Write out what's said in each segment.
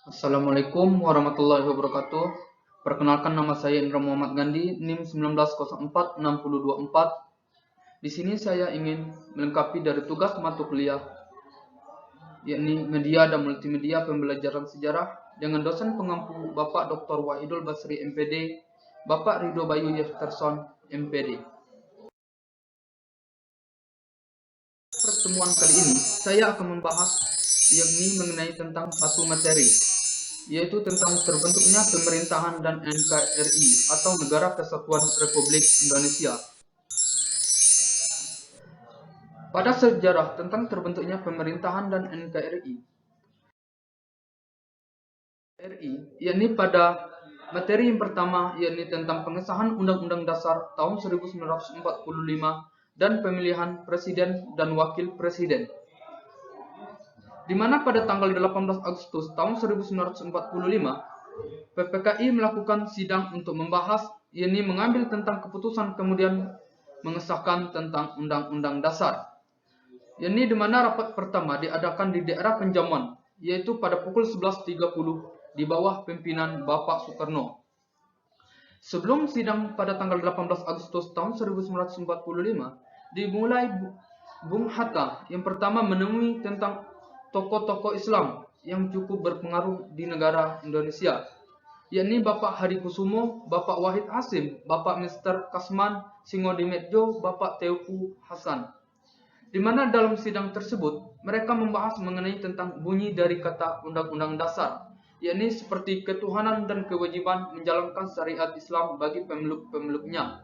Assalamualaikum warahmatullahi wabarakatuh. Perkenalkan, nama saya Indra Muhammad Gandhi, NIM 19046024. Di sini saya ingin melengkapi dari tugas mata kuliah, yakni Media dan Multimedia Pembelajaran Sejarah dengan dosen pengampu Bapak Dr. Wahidul Basri MPD, Bapak Ridho Bayu Yefterson MPD. Pertemuan kali ini saya akan membahas yakni mengenai tentang satu materi, yaitu tentang terbentuknya pemerintahan dan NKRI atau Negara Kesatuan Republik Indonesia. Pada sejarah tentang terbentuknya pemerintahan dan NKRI, yakni pada materi yang pertama, yakni tentang pengesahan Undang-Undang Dasar tahun 1945 dan pemilihan Presiden dan Wakil Presiden, di mana pada tanggal 18 Agustus tahun 1945 PPKI melakukan sidang untuk membahas, yakni mengambil tentang keputusan kemudian mengesahkan tentang Undang-Undang Dasar. Yakni di mana rapat pertama diadakan di daerah Penjamuan, yaitu pada pukul 11.30 di bawah pimpinan Bapak Soekarno. Sebelum sidang pada tanggal 18 Agustus tahun 1945 dimulai, Bung Hatta yang pertama menemui tentang tokoh-tokoh Islam yang cukup berpengaruh di negara Indonesia, yakni Bapak Hadi Kusumo, Bapak Wahid Hasim, Bapak Mr. Kasman Singodimedjo, Bapak Teuku Hasan. Di mana dalam sidang tersebut mereka membahas mengenai tentang bunyi dari kata Undang-Undang Dasar, yakni seperti ketuhanan dan kewajiban menjalankan syariat Islam bagi pemeluk-pemeluknya,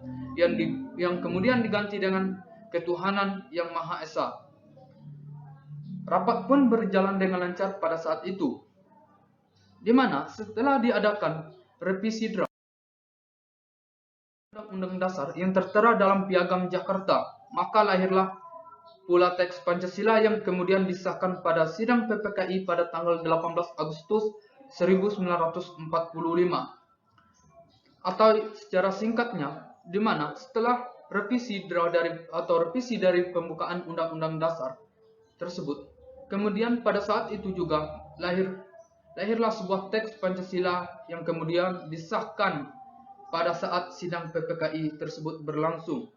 yang kemudian diganti dengan ketuhanan yang Maha Esa. Rapat pun berjalan dengan lancar pada saat itu, di mana setelah diadakan revisi draft Undang-Undang Dasar yang tertera dalam Piagam Jakarta, maka lahirlah pula teks Pancasila yang kemudian disahkan pada sidang PPKI pada tanggal 18 Agustus 1945. Atau secara singkatnya, di mana setelah revisi dari pembukaan Undang-Undang Dasar tersebut, kemudian pada saat itu juga lahirlah sebuah teks Pancasila yang kemudian disahkan pada saat sidang PPKI tersebut berlangsung,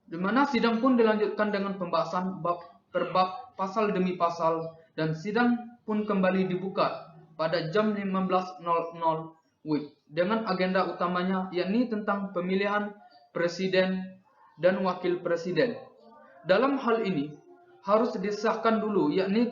di mana sidang pun dilanjutkan dengan pembahasan bab per bab, pasal demi pasal, dan sidang pun kembali dibuka pada jam 15.00 WIB dengan agenda utamanya yakni tentang pemilihan presiden dan wakil presiden. Dalam hal ini harus disahkan dulu yakni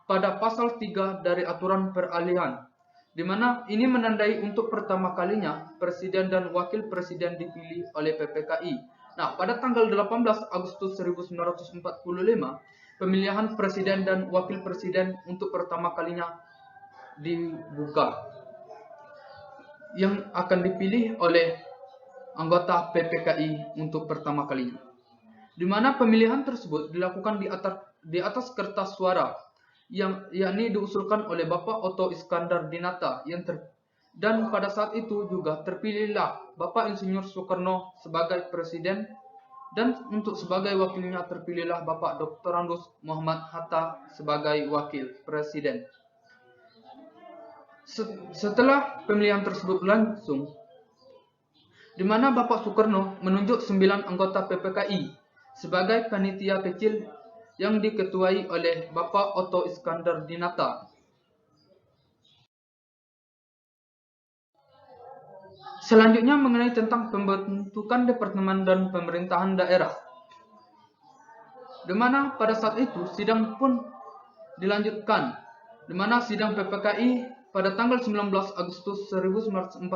pada pasal 3 dari aturan peralihan, di mana ini menandai untuk pertama kalinya presiden dan wakil presiden dipilih oleh PPKI. Nah, pada tanggal 18 Agustus 1945, pemilihan presiden dan wakil presiden untuk pertama kalinya dibuka, yang akan dipilih oleh anggota PPKI untuk pertama kalinya, di mana pemilihan tersebut dilakukan di atas kertas suara yang yakni diusulkan oleh Bapak Otto Iskandar Dinata dan pada saat itu juga terpilihlah Bapak Insinyur Soekarno sebagai presiden, dan untuk sebagai wakilnya terpilihlah Bapak Dr. Andos Muhammad Hatta sebagai wakil presiden. Setelah pemilihan tersebut berlangsung, di mana Bapak Soekarno menunjuk 9 anggota PPKI sebagai panitia kecil yang diketuai oleh Bapak Otto Iskandar Dinata. Selanjutnya mengenai tentang pembentukan departemen dan pemerintahan daerah, di mana pada saat itu sidang pun dilanjutkan, di mana sidang PPKI pada tanggal 19 Agustus 1945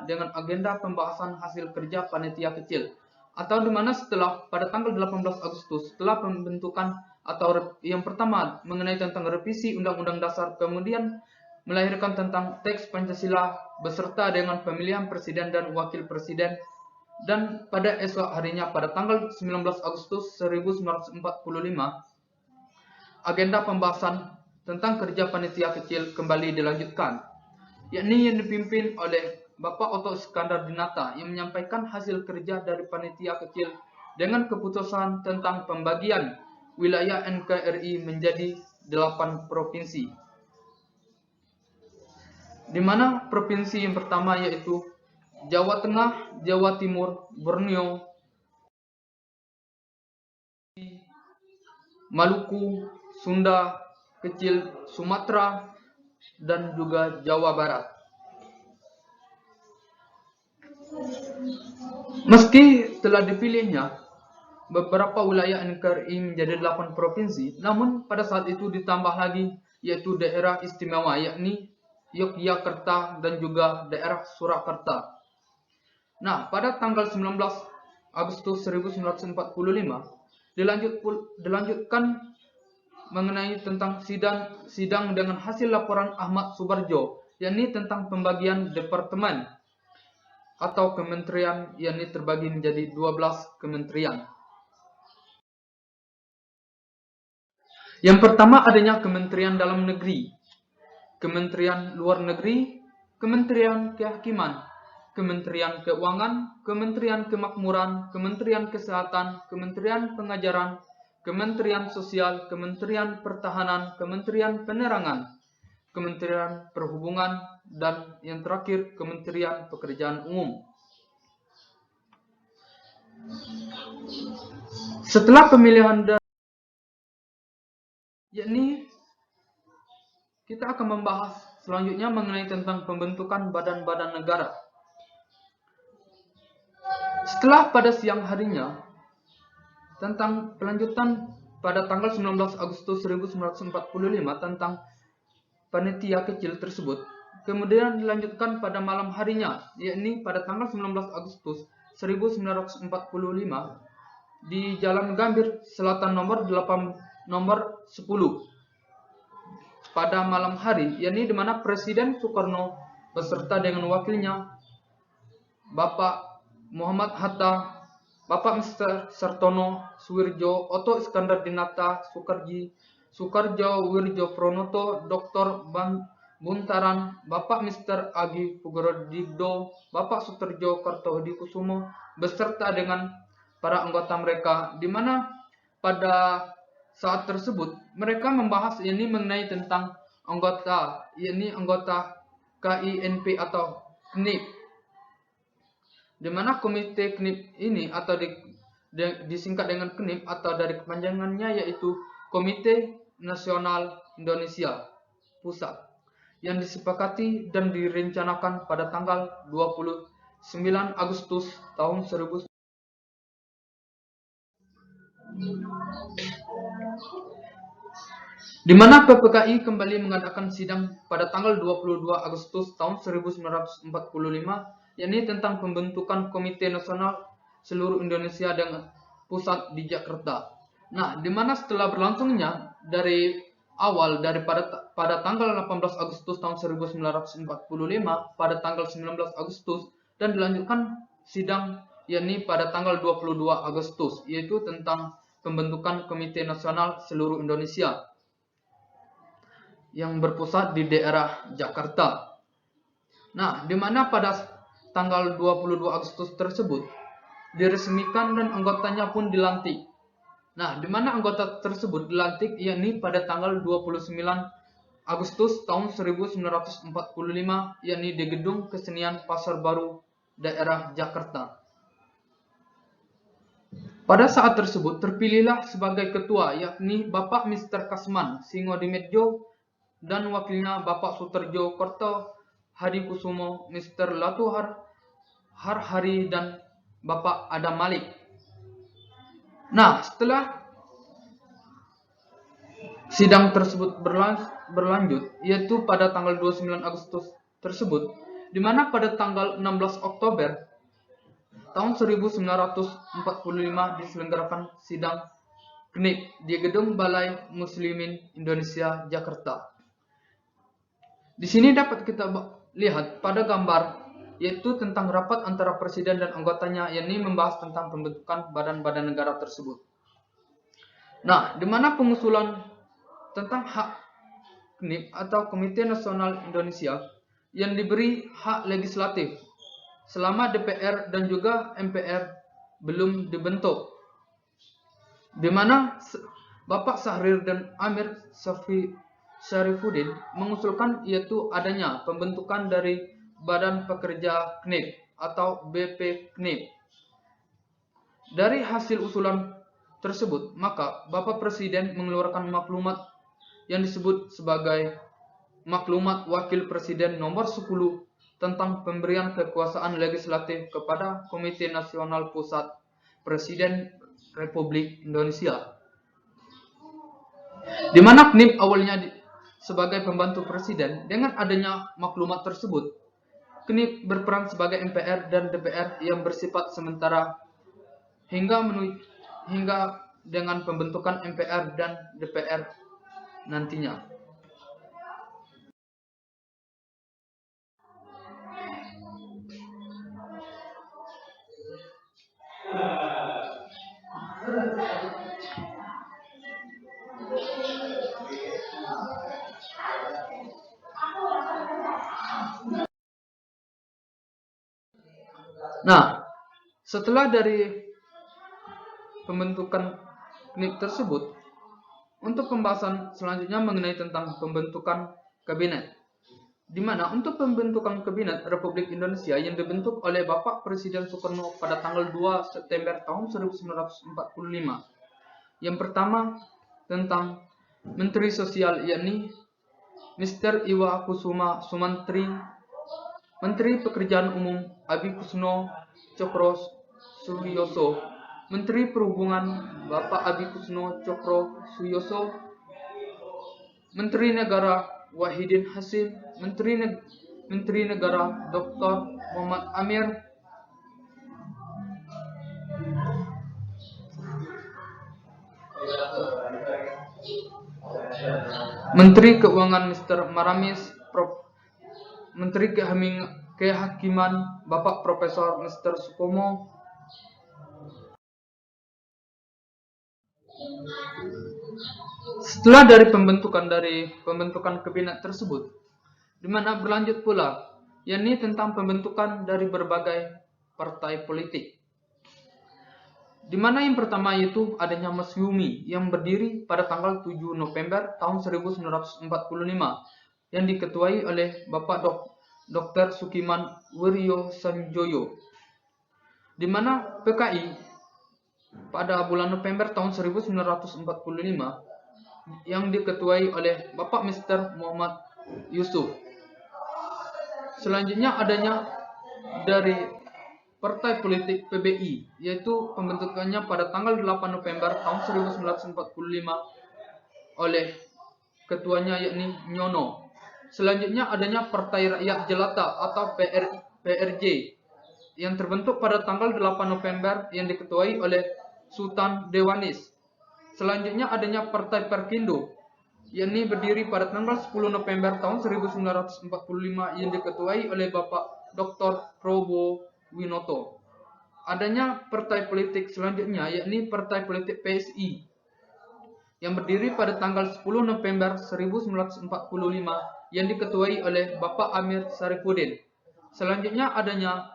dengan agenda pembahasan hasil kerja panitia kecil, atau di mana setelah pada tanggal 18 Agustus setelah pembentukan atau yang pertama mengenai tentang revisi Undang-Undang Dasar, kemudian melahirkan tentang teks Pancasila beserta dengan pemilihan presiden dan wakil presiden, dan pada esok harinya pada tanggal 19 Agustus 1945 agenda pembahasan tentang kerja panitia kecil kembali dilanjutkan, yakni yang dipimpin oleh Bapak Otto Iskandar Dinata yang menyampaikan hasil kerja dari panitia kecil dengan keputusan tentang pembagian wilayah NKRI menjadi 8 provinsi. di mana provinsi yang pertama yaitu Jawa Tengah, Jawa Timur, Borneo, Maluku, Sunda Kecil, Sumatera, dan juga Jawa Barat. Meski telah dipilihnya beberapa wilayah NKRI menjadi 8 provinsi, namun pada saat itu ditambah lagi yaitu daerah istimewa, yakni Yogyakarta dan juga daerah Surakarta. Nah, pada tanggal 19 Agustus 1945 dilanjutkan mengenai tentang sidang dengan hasil laporan Ahmad Subarjo, yakni tentang pembagian departemen atau kementerian, yakni terbagi menjadi 12 kementerian. Yang pertama adanya Kementerian Dalam Negeri, Kementerian Luar Negeri, Kementerian Kehakiman, Kementerian Keuangan, Kementerian Kemakmuran, Kementerian Kesehatan, Kementerian Pengajaran, Kementerian Sosial, Kementerian Pertahanan, Kementerian Penerangan, Kementerian Perhubungan, dan yang terakhir Kementerian Pekerjaan Umum. Setelah pemilihan yakni kita akan membahas selanjutnya mengenai tentang pembentukan badan-badan negara. Setelah pada siang harinya tentang pelanjutan pada tanggal 19 Agustus 1945 tentang panitia kecil tersebut, kemudian dilanjutkan pada malam harinya, yakni pada tanggal 19 Agustus 1945 di Jalan Gambir Selatan nomor 10 pada malam hari, yakni di mana Presiden Soekarno beserta dengan wakilnya Bapak Muhammad Hatta, Bapak Mr. Sartono Suwirjo, Oto Iskandar Dinata, Soekarjo Wirjo Pronoto, Dr. Buntaran, Bapak Mr. Agi Pugarodibdo, Bapak Suterjo Kartohodikusumo, beserta dengan para anggota mereka, di mana pada saat tersebut mereka membahas ini mengenai tentang anggota KINP atau KNIP, di mana komite KNIP ini atau disingkat dengan KNIP atau dari kepanjangannya yaitu Komite Nasional Indonesia Pusat, yang disepakati dan direncanakan pada tanggal 29 Agustus tahun 1900. Di mana PPKI kembali mengadakan sidang pada tanggal 22 Agustus tahun 1945, yakni tentang pembentukan Komite Nasional seluruh Indonesia dengan pusat di Jakarta. Nah, di mana setelah berlangsungnya dari pada tanggal 18 Agustus tahun 1945 pada tanggal 19 Agustus dan dilanjutkan sidang yakni pada tanggal 22 Agustus, yaitu tentang pembentukan Komite Nasional seluruh Indonesia yang berpusat di daerah Jakarta. Nah, di mana pada tanggal 22 Agustus tersebut diresmikan dan anggotanya pun dilantik. Nah, di mana anggota tersebut dilantik yakni pada tanggal 29 Agustus tahun 1945 yakni di Gedung Kesenian Pasar Baru daerah Jakarta. Pada saat tersebut terpilihlah sebagai ketua yakni Bapak Mr. Kasman Singodimedjo dan wakilnya Bapak Suterjo Karto Hadikusumo, Mr. Latu Harhari dan Bapak Adam Malik. Nah, setelah sidang tersebut berlanjut, yaitu pada tanggal 29 Agustus tersebut, di mana pada tanggal 16 Oktober tahun 1945 diselenggarakan sidang KNIP di Gedung Balai Muslimin Indonesia, Jakarta. Di sini dapat kita lihat pada gambar yaitu tentang rapat antara presiden dan anggotanya, yakni membahas tentang pembentukan badan-badan negara tersebut. Nah, di mana pengusulan tentang hak KNIP atau Komite Nasional Indonesia yang diberi hak legislatif selama DPR dan juga MPR belum dibentuk, di mana Bapak Syahrir dan Amir Syarifuddin mengusulkan yaitu adanya pembentukan dari Badan Pekerja KNIP atau BP KNIP. Dari hasil usulan tersebut, maka Bapak Presiden mengeluarkan maklumat yang disebut sebagai Maklumat Wakil Presiden nomor 10 tentang pemberian kekuasaan legislatif kepada Komite Nasional Pusat Presiden Republik Indonesia. Di mana KNIP awalnya sebagai pembantu presiden, dengan adanya maklumat tersebut, KNIP berperan sebagai MPR dan DPR yang bersifat sementara hingga dengan pembentukan MPR dan DPR nantinya. Nah, setelah dari pembentukan KNIP tersebut, untuk pembahasan selanjutnya mengenai tentang pembentukan kabinet. Di mana untuk pembentukan kabinet Republik Indonesia yang dibentuk oleh Bapak Presiden Soekarno pada tanggal 2 September tahun 1945. Yang pertama tentang Menteri Sosial, yakni Mr. Iwa Kusuma Sumantri, Menteri Pekerjaan Umum Abi Kusno Cokro Suyoso, Menteri Perhubungan Bapak Abi Kusno Cokro Suyoso, Menteri Negara Wahidin Hasim, Menteri Negara Dr. Muhammad Amir, Menteri Keuangan Mr. Maramis, Menteri Kehakiman Bapak Profesor Mr. Sukomo, Setelah dari pembentukan kabinet tersebut, di mana berlanjut pula, yakni tentang pembentukan dari berbagai partai politik. Di mana yang pertama yaitu adanya Masyumi yang berdiri pada tanggal 7 November tahun 1945 yang diketuai oleh Bapak Dr. Sukiman Wiryo Sanjoyo. Di mana PKI pada bulan November tahun 1945 yang diketuai oleh Bapak Mr. Muhammad Yusuf. Selanjutnya adanya dari Partai Politik PBI, yaitu pembentukannya pada tanggal 8 November tahun 1945 oleh ketuanya yakni Nyono. Selanjutnya adanya Partai Rakyat Jelata atau PRJ yang terbentuk pada tanggal 8 November yang diketuai oleh Sultan Dewanis. Selanjutnya adanya Partai Perkindo, yakni berdiri pada tanggal 10 November tahun 1945 yang diketuai oleh Bapak Dr. Probo Winoto. Adanya partai politik selanjutnya, yakni Partai Politik PSI, yang berdiri pada tanggal 10 November 1945 yang diketuai oleh Bapak Amir Syarifuddin. Selanjutnya adanya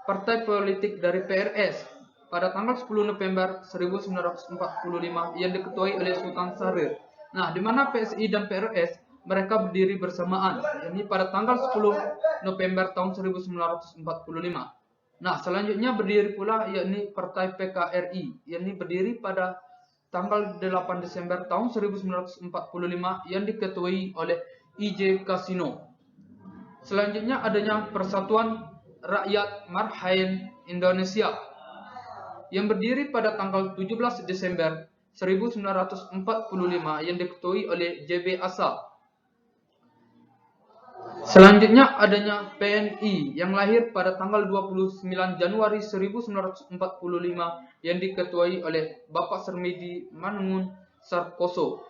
Partai Politik dari PRS pada tanggal 10 November 1945 yang diketuai oleh Sultan Syahrir. Nah, di mana PSI dan PRS mereka berdiri bersamaan, yakni pada tanggal 10 November tahun 1945. Nah, selanjutnya berdiri pula yakni Partai PKRI, yakni berdiri pada tanggal 8 Desember tahun 1945 yang diketuai oleh IJ Kasino. Selanjutnya adanya Persatuan Rakyat Marhaen Indonesia yang berdiri pada tanggal 17 Desember 1945 yang diketuai oleh JB Asa. Selanjutnya adanya PNI yang lahir pada tanggal 29 Januari 1945 yang diketuai oleh Bapak Sermedi Manungun Sarkoso.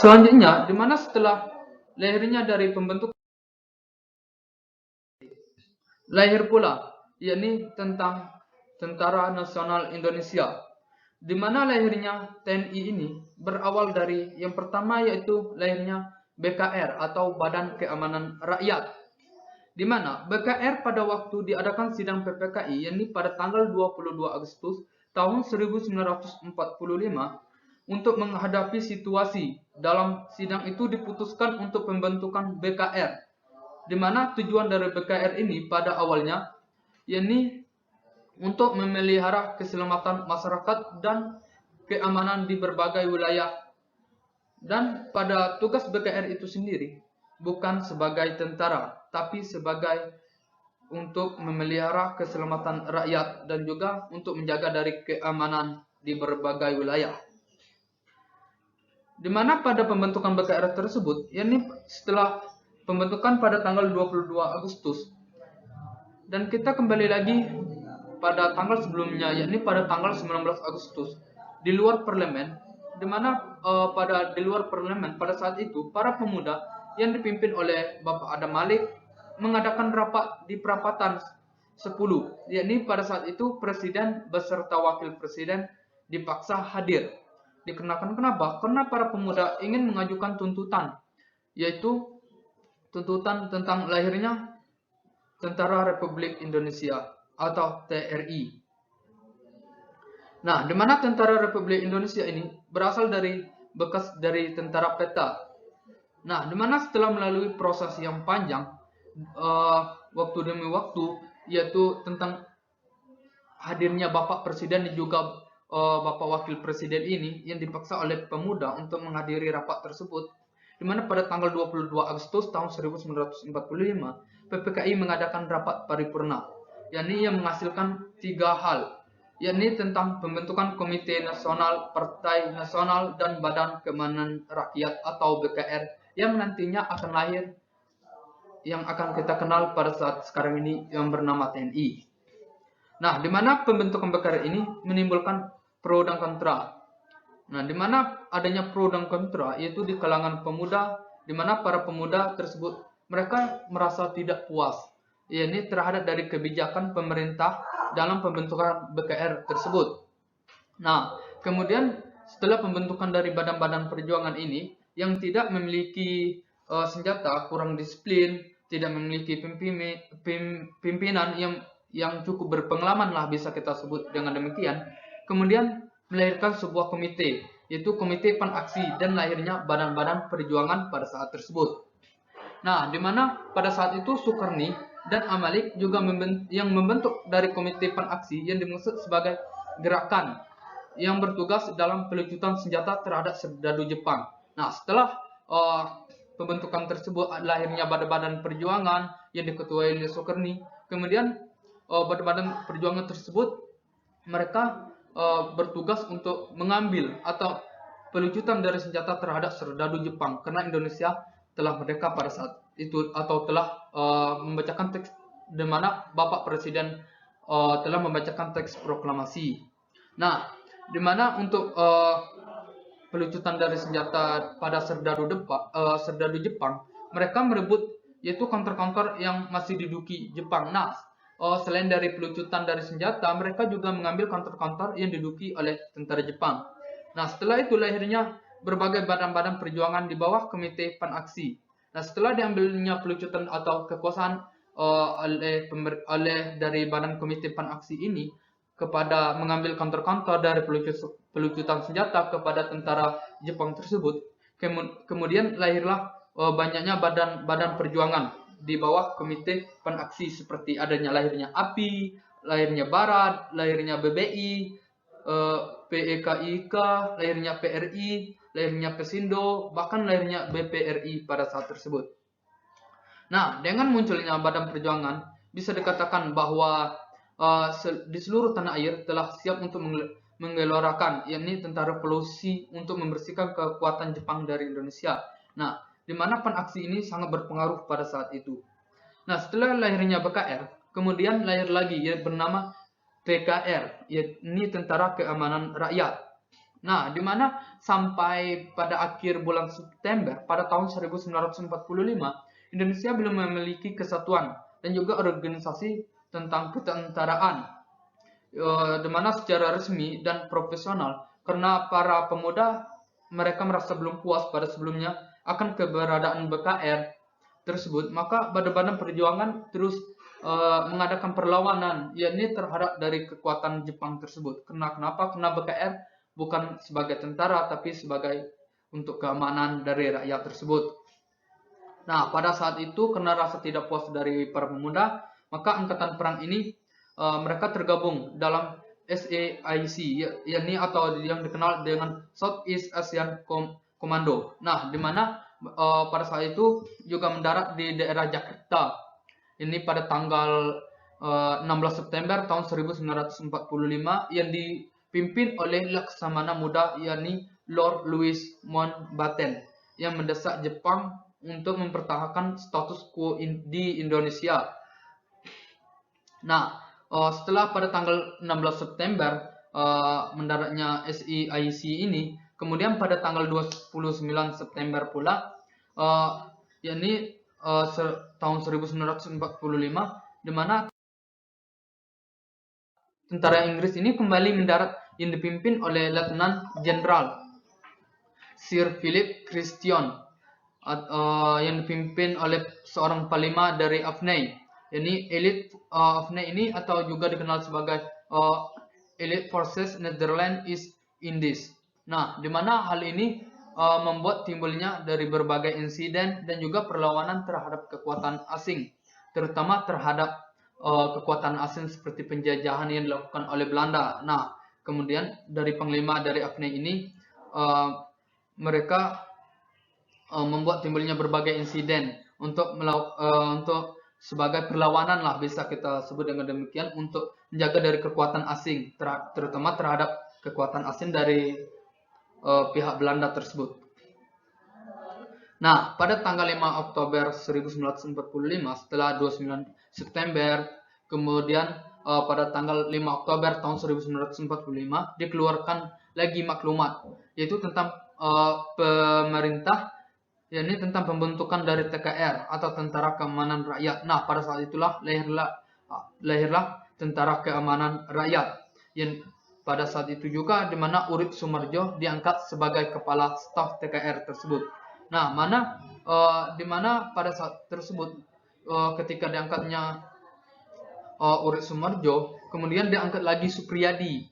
Selanjutnya, di mana setelah lahirnya dari pembentukan lahir pula, yakni tentang Tentara Nasional Indonesia, di mana lahirnya TNI ini berawal dari yang pertama yaitu lahirnya BKR atau Badan Keamanan Rakyat, di mana BKR pada waktu diadakan sidang PPKI, yakni pada tanggal 22 Agustus tahun 1945, untuk menghadapi situasi dalam sidang itu diputuskan untuk pembentukan BKR, di mana tujuan dari BKR ini pada awalnya yakni untuk memelihara keselamatan masyarakat dan keamanan di berbagai wilayah. Dan pada tugas BKR itu sendiri bukan sebagai tentara, tapi sebagai untuk memelihara keselamatan rakyat dan juga untuk menjaga dari keamanan di berbagai wilayah. Di mana pada pembentukan BKR tersebut, yakni setelah pembentukan pada tanggal 22 Agustus, dan kita kembali lagi pada tanggal sebelumnya, yakni pada tanggal 19 Agustus, di luar parlemen, di mana di luar parlemen pada saat itu, para pemuda yang dipimpin oleh Bapak Adam Malik mengadakan rapat di perapatan 10, yakni pada saat itu Presiden beserta Wakil Presiden dipaksa hadir. Dikarenakan kenapa? Karena para pemuda ingin mengajukan tuntutan, yaitu tuntutan tentang lahirnya Tentara Republik Indonesia atau TRI. Nah, di mana Tentara Republik Indonesia ini berasal dari bekas dari tentara peta. Nah, di mana setelah melalui proses yang panjang, waktu demi waktu, yaitu tentang hadirnya Bapak Presiden dan juga Bapak Wakil Presiden ini yang dipaksa oleh pemuda untuk menghadiri rapat tersebut, di mana pada tanggal 22 Agustus tahun 1945, PPKI mengadakan rapat paripurna, yakni yang menghasilkan 3 hal, yakni tentang pembentukan Komite Nasional Partai Nasional dan Badan Keamanan Rakyat atau BKR yang nantinya akan lahir, yang akan kita kenal pada saat sekarang ini yang bernama TNI. Nah, di mana pembentukan BKR ini menimbulkan pro dan kontra. Nah, di mana adanya pro dan kontra yaitu di kalangan pemuda, di mana para pemuda tersebut mereka merasa tidak puas, yakni terhadap dari kebijakan pemerintah dalam pembentukan BKR tersebut. Nah, kemudian setelah pembentukan dari badan-badan perjuangan ini yang tidak memiliki senjata, kurang disiplin, tidak memiliki pimpinan yang cukup berpengalaman lah bisa kita sebut dengan demikian, kemudian melahirkan sebuah komite, yaitu Komite Panaksi, dan lahirnya badan-badan perjuangan pada saat tersebut. Nah, di mana pada saat itu Sukarni dan Amalik juga yang membentuk dari Komite Panaksi yang dimaksud sebagai gerakan yang bertugas dalam pelucutan senjata terhadap serdadu Jepang. Nah, setelah pembentukan tersebut lahirnya badan-badan perjuangan yang diketuai oleh Sukarni, kemudian badan-badan perjuangan tersebut mereka bertugas untuk mengambil atau pelucutan dari senjata terhadap serdadu Jepang karena Indonesia telah merdeka pada saat itu, atau telah membacakan teks di mana Bapak Presiden telah membacakan teks proklamasi. Nah, di mana untuk pelucutan dari senjata pada serdadu Jepang, mereka merebut yaitu counter-counter yang masih diduduki Jepang. Nah, selain dari pelucutan dari senjata, mereka juga mengambil counter-counter yang diduduki oleh tentara Jepang. Nah, setelah itu lahirnya berbagai badan-badan perjuangan di bawah Komite Panaksi. Nah, setelah diambilnya pelucutan atau kekuasaan oleh dari badan Komite Panaksi ini kepada mengambil counter-counter dari pelucutan senjata kepada tentara Jepang tersebut, kemudian lahirlah banyaknya badan-badan perjuangan di bawah Komite Panaksi, seperti adanya lahirnya API, lahirnya Barat, lahirnya BBI, PEKIK, lahirnya PRI, lahirnya Pesindo, bahkan lahirnya BPRI pada saat tersebut. Nah, dengan munculnya badan perjuangan, bisa dikatakan bahwa di seluruh tanah air telah siap untuk menggelorakan, yakni tentara revolusi untuk membersihkan kekuatan Jepang dari Indonesia. Nah, di mana Panaksi ini sangat berpengaruh pada saat itu. Nah, setelah lahirnya BKR, kemudian lahir lagi yang bernama TKR, yakni Tentara Keamanan Rakyat. Nah, di mana sampai pada akhir bulan September pada tahun 1945, Indonesia belum memiliki kesatuan dan juga organisasi tentang ketentaraan, di mana secara resmi dan profesional, karena para pemuda mereka merasa belum puas pada sebelumnya akan keberadaan BKR tersebut, maka badan-badan perjuangan terus mengadakan perlawanan, yakni terhadap dari kekuatan Jepang tersebut. Kenapa? Karena BKR bukan sebagai tentara tapi sebagai untuk keamanan dari rakyat tersebut. Nah, pada saat itu karena rasa tidak puas dari para pemuda, maka angkatan perang ini mereka tergabung dalam SAIC, yakni atau yang dikenal dengan Southeast Asian Commando. Nah, di mana pada saat itu juga mendarat di daerah Jakarta. Ini pada tanggal 16 September tahun 1945 yang dipimpin oleh Laksamana Muda, yakni Lord Louis Mountbatten, yang mendesak Jepang untuk mempertahankan status quo di Indonesia. Nah, setelah pada tanggal 16 September mendaratnya SAIC ini, kemudian pada tanggal 29 September pula, yakni tahun 1945, di mana tentara Inggris ini kembali mendarat yang dipimpin oleh Letnan Jenderal Sir Philip Christian, yang dipimpin oleh seorang panglima dari Afnei. Ini Elite Afnei ini atau juga dikenal sebagai Elite Forces Netherlands East Indies. Nah, di mana hal ini membuat timbulnya dari berbagai insiden dan juga perlawanan terhadap kekuatan asing, terutama terhadap kekuatan asing seperti penjajahan yang dilakukan oleh Belanda. Nah, kemudian dari panglima dari Afnei ini mereka membuat timbulnya berbagai insiden untuk sebagai perlawanan lah, bisa kita sebut dengan demikian, untuk menjaga dari kekuatan asing, terutama terhadap kekuatan asing dari pihak Belanda tersebut. Nah, pada tanggal 5 Oktober 1945, setelah 29 September, kemudian pada tanggal 5 Oktober tahun 1945 dikeluarkan lagi maklumat, yaitu tentang pemerintah, yakni tentang pembentukan dari TKR atau Tentara Keamanan Rakyat. Nah, pada saat itulah lahirlah Tentara Keamanan Rakyat, yang pada saat itu juga di mana Urip Sumarjo diangkat sebagai kepala staf TKR tersebut. Nah, di mana pada saat tersebut ketika diangkatnya Urip Sumarjo, kemudian diangkat lagi Supriyadi,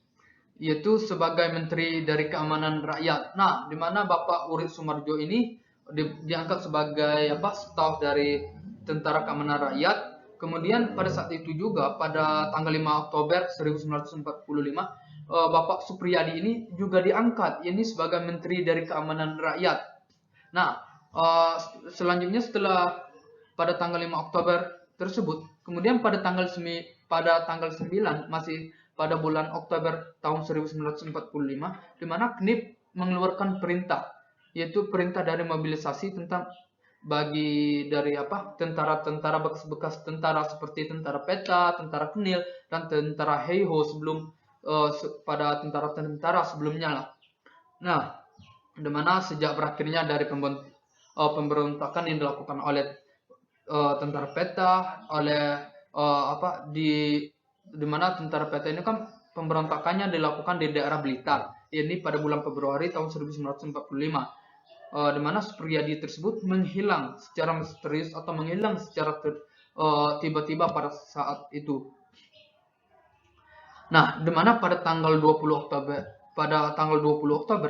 yaitu sebagai Menteri dari Keamanan Rakyat. Nah, di mana Bapak Urip Sumarjo ini diangkat sebagai staf dari Tentara Keamanan Rakyat. Kemudian pada saat itu juga pada tanggal 5 Oktober 1945 Bapak Supriyadi ini juga diangkat ini sebagai Menteri dari Keamanan Rakyat. Nah, selanjutnya setelah pada tanggal 5 Oktober tersebut, kemudian pada tanggal 9, masih pada bulan Oktober tahun 1945, di mana KNIP mengeluarkan perintah, yaitu perintah dari mobilisasi tentang bagi dari tentara-tentara bekas tentara seperti tentara PETA, tentara KNIL, dan tentara Heiho sebelum pada tentara-tentara sebelumnya lah. Nah, di mana sejak berakhirnya dari pemberontakan yang dilakukan oleh tentara PETA, oleh di mana tentara PETA ini kan pemberontakannya dilakukan di daerah Blitar, ini pada bulan Februari tahun 1945, di mana Supriyadi tersebut menghilang secara misterius atau menghilang secara tiba-tiba pada saat itu. Nah, di mana pada tanggal 20 Oktober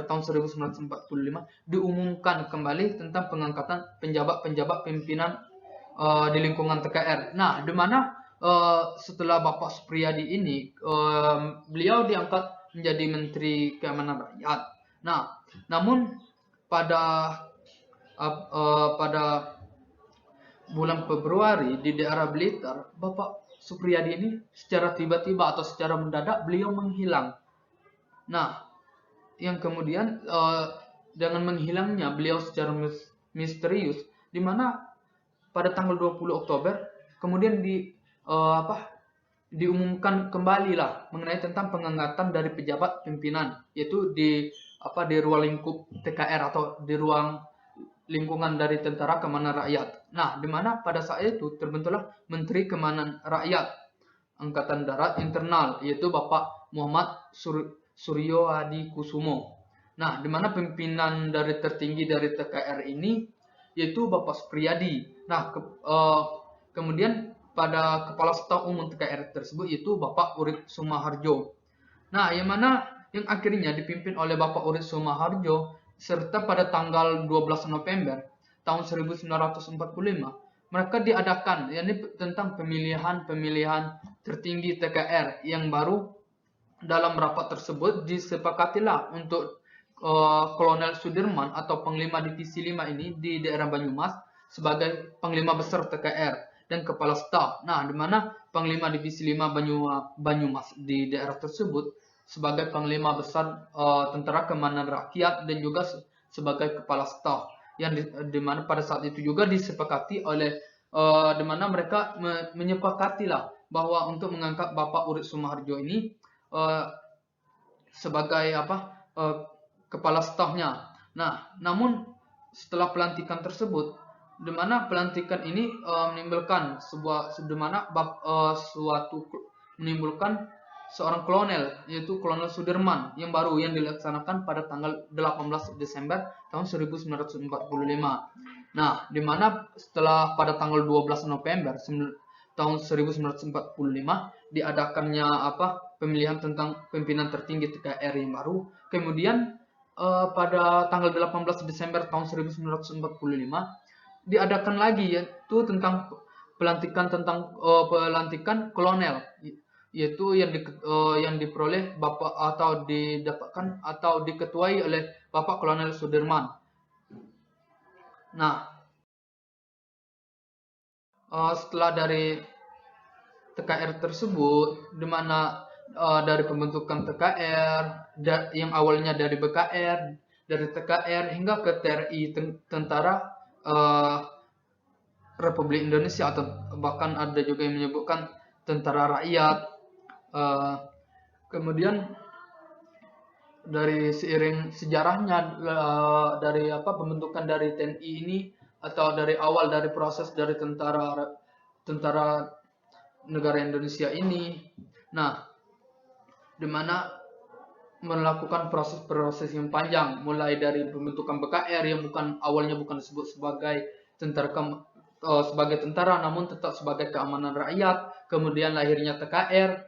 tahun 1945 diumumkan kembali tentang pengangkatan penjabat-penjabat pimpinan di lingkungan TKR. Nah, di mana setelah Bapak Supriyadi ini beliau diangkat menjadi Menteri Keamanan Rakyat. Nah, namun pada bulan Februari di daerah Blitar, Bapak Supriyadi ini secara tiba-tiba atau secara mendadak beliau menghilang. Nah, yang kemudian dengan menghilangnya beliau secara misterius, di mana pada tanggal 20 Oktober kemudian diumumkan kembali lah mengenai tentang pengangkatan dari pejabat pimpinan, yaitu di ruang lingkup TKR atau di ruang lingkungan dari Tentara Keamanan Rakyat. Nah, di mana pada saat itu terbentuklah Menteri Keamanan Rakyat Angkatan Darat Internal, yaitu Bapak Muhammad Suryo Hadi Kusumo. Nah, di mana pimpinan dari tertinggi dari TKR ini yaitu Bapak Supriyadi. Nah, kemudian pada Kepala Staf Umum TKR tersebut yaitu Bapak Urip Sumarjo. Nah, yang mana yang akhirnya dipimpin oleh Bapak Urip Sumoharjo, serta pada tanggal 12 November tahun 1945 mereka diadakan, yakni tentang pemilihan tertinggi TKR yang baru. Dalam rapat tersebut disepakatilah untuk Kolonel Sudirman atau Panglima Divisi 5 ini di daerah Banyumas sebagai Panglima Besar TKR dan Kepala Staf. Nah, di mana Panglima Divisi 5 Banyumas di daerah tersebut sebagai Panglima Besar Tentara Keamanan Rakyat dan juga sebagai Kepala Staf. Yang di mana pada saat itu juga disepakati oleh di mana mereka menyepakatilah bahwa untuk mengangkat Bapak Urip Sumoharjo ini sebagai kepala stafnya. Nah, namun setelah pelantikan tersebut, di mana pelantikan ini menimbulkan menimbulkan seorang kolonel, yaitu Kolonel Sudirman yang baru yang dilaksanakan pada tanggal 18 Desember tahun 1945. Nah, di mana setelah pada tanggal 12 November tahun 1945 diadakannya pemilihan tentang pimpinan tertinggi TKR yang baru. Kemudian pada tanggal 18 Desember tahun 1945 diadakan lagi, yaitu tentang pelantikan kolonel, yaitu yang diperoleh Bapak atau didapatkan atau diketuai oleh Bapak Kolonel Sudirman. Nah, setelah dari TKR tersebut, di mana dari pembentukan TKR yang awalnya dari BKR, dari TKR hingga ke TRI, Tentara Republik Indonesia, atau bahkan ada juga yang menyebutkan Tentara Rakyat. Kemudian dari seiring sejarahnya dari pembentukan dari TNI ini, atau dari awal dari proses dari tentara negara Indonesia ini, nah, di mana melakukan proses-proses yang panjang, mulai dari pembentukan BKR yang awalnya bukan disebut sebagai tentara, namun tetap sebagai keamanan rakyat. Kemudian lahirnya TKR,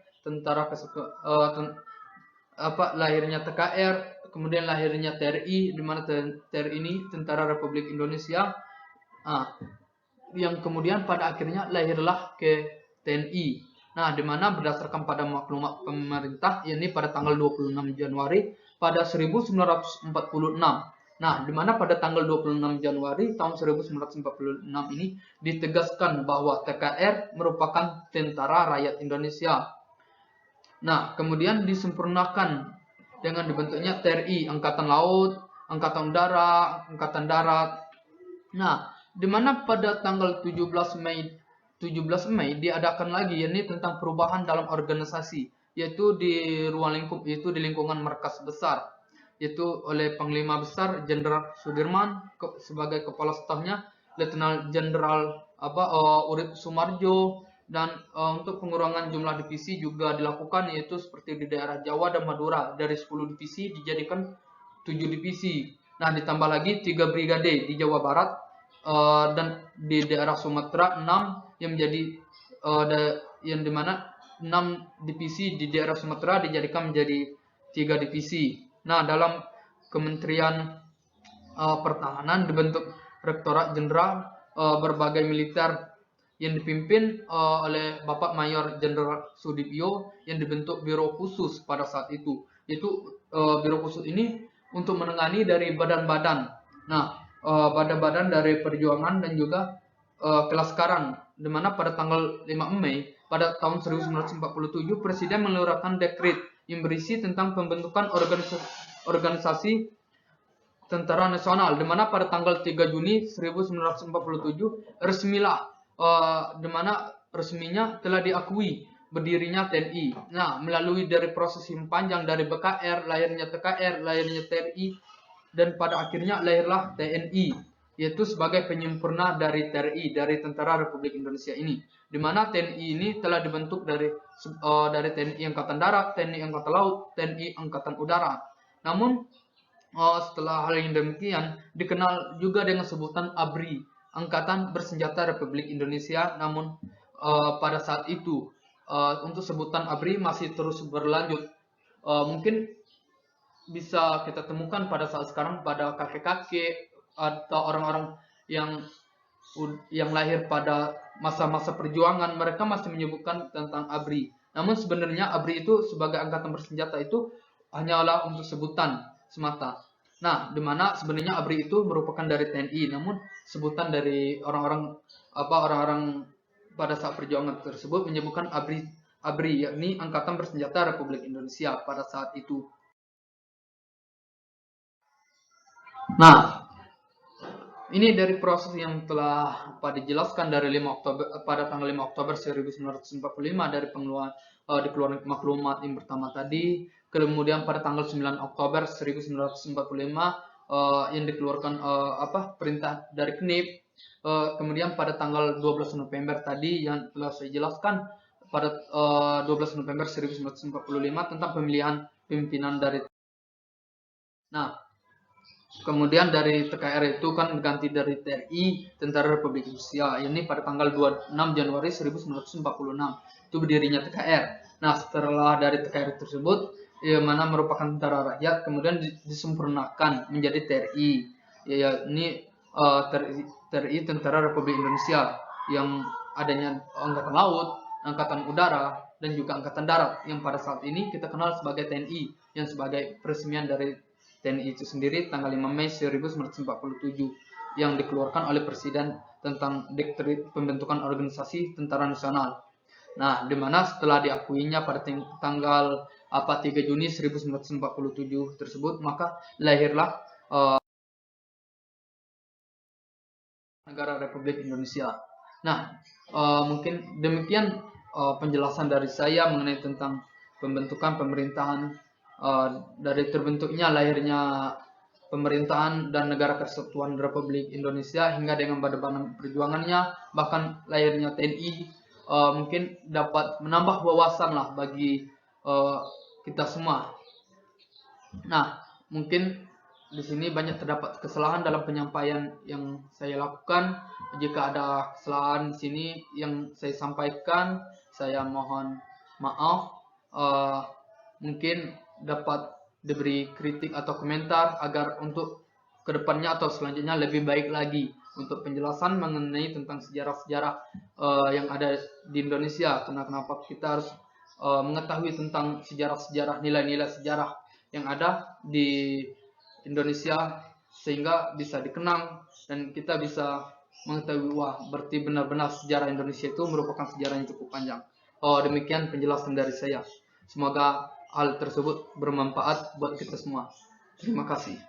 lahirnya TKR, kemudian lahirnya TRI, di mana TRI ini Tentara Republik Indonesia, yang kemudian pada akhirnya lahirlah ke TNI. Nah, di mana berdasarkan pada maklumat pemerintah, yakni pada tanggal 26 Januari pada 1946. Nah, di mana pada tanggal 26 Januari tahun 1946 ini ditegaskan bahwa TKR merupakan Tentara Rakyat Indonesia. Nah, kemudian disempurnakan dengan dibentuknya TRI, Angkatan Laut, Angkatan Udara, Angkatan Darat. Nah, di mana pada tanggal 17 Mei diadakan lagi, yakni tentang perubahan dalam organisasi, yaitu di ruang lingkup, yaitu di lingkungan markas besar, yaitu oleh Panglima Besar Jenderal Sudirman sebagai kepala stafnya Letnan Jenderal Urip Sumoharjo. Dan untuk pengurangan jumlah divisi juga dilakukan, yaitu seperti di daerah Jawa dan Madura, dari 10 divisi dijadikan 7 divisi. Nah, ditambah lagi 3 brigade di Jawa Barat, dan di daerah Sumatera 6 yang menjadi yang dimana 6 divisi di daerah Sumatera dijadikan menjadi 3 divisi. Nah, dalam Kementerian Pertahanan dibentuk Rektorat Jenderal Berbagai Militer yang dipimpin oleh Bapak Mayor Jenderal Sudibyo, yang dibentuk Biro Khusus pada saat itu. Yaitu Biro Khusus ini untuk menangani dari badan-badan. Nah, badan-badan dari perjuangan dan juga kelaskaran, di mana pada tanggal 5 Mei pada tahun 1947 Presiden mengeluarkan dekret yang berisi tentang pembentukan organisasi Tentara Nasional, di mana pada tanggal 3 Juni 1947 resmilah, di mana resminya telah diakui berdirinya TNI. Nah, melalui dari proses yang panjang dari BKR, lahirnya TKR, lahirnya TRI, dan pada akhirnya lahirlah TNI, yaitu sebagai penyempurna dari TRI, dari Tentara Republik Indonesia ini. Di mana TNI ini telah dibentuk dari TNI Angkatan Darat, TNI Angkatan Laut, TNI Angkatan Udara. Namun setelah hal yang demikian dikenal juga dengan sebutan ABRI, Angkatan Bersenjata Republik Indonesia. Namun pada saat itu untuk sebutan ABRI masih terus berlanjut. Mungkin bisa kita temukan pada saat sekarang pada kakek-kakek atau orang-orang yang lahir pada masa-masa perjuangan, mereka masih menyebutkan tentang ABRI. Namun sebenarnya ABRI itu sebagai angkatan bersenjata itu hanyalah untuk sebutan semata. Nah, di mana sebenarnya ABRI itu merupakan dari TNI, namun sebutan dari orang-orang pada saat perjuangan tersebut menyebutkan ABRI, yakni Angkatan Bersenjata Republik Indonesia pada saat itu. Nah, ini dari proses yang telah dijelaskan dari 5 Oktober pada tanggal 5 Oktober 1945 dari dikeluarkan maklumat yang pertama tadi, kemudian pada tanggal 9 Oktober 1945 yang dikeluarkan perintah dari KNIP, kemudian pada tanggal 12 November tadi yang telah saya jelaskan pada 12 November 1945 tentang pemilihan pimpinan dari. Nah, kemudian dari TKR itu kan ganti dari TRI, Tentara Republik Indonesia. Ini pada tanggal 26 Januari 1946. Itu berdirinya TKR. Nah, setelah dari TKR tersebut, mana merupakan tentara rakyat, kemudian disempurnakan menjadi TRI. Ini TRI Tentara Republik Indonesia yang adanya Angkatan Laut, Angkatan Udara, dan juga Angkatan Darat yang pada saat ini kita kenal sebagai TNI yang sebagai peresmian dari TNI itu sendiri tanggal 5 Mei 1947 yang dikeluarkan oleh Presiden tentang Dekret Pembentukan Organisasi Tentara Nasional. Nah, di mana setelah diakuinya pada tanggal 3 Juni 1947 tersebut, maka lahirlah negara Republik Indonesia. Nah, mungkin demikian penjelasan dari saya mengenai tentang pembentukan pemerintahan, dari terbentuknya lahirnya pemerintahan dan negara kesatuan Republik Indonesia hingga dengan pada perjuangannya, bahkan lahirnya TNI, mungkin dapat menambah wawasan lah bagi kita semua. Nah, mungkin di sini banyak terdapat kesalahan dalam penyampaian yang saya lakukan. Jika ada kesalahan di sini yang saya sampaikan, saya mohon maaf. Mungkin dapat diberi kritik atau komentar agar untuk kedepannya atau selanjutnya lebih baik lagi untuk penjelasan mengenai tentang sejarah-sejarah yang ada di Indonesia. Kenapa kita harus mengetahui tentang sejarah-sejarah, nilai-nilai sejarah yang ada di Indonesia sehingga bisa dikenang dan kita bisa mengetahui, wah, berarti benar-benar sejarah Indonesia itu merupakan sejarah yang cukup panjang. Demikian penjelasan dari saya. Semoga hal tersebut bermanfaat buat kita semua. Terima kasih.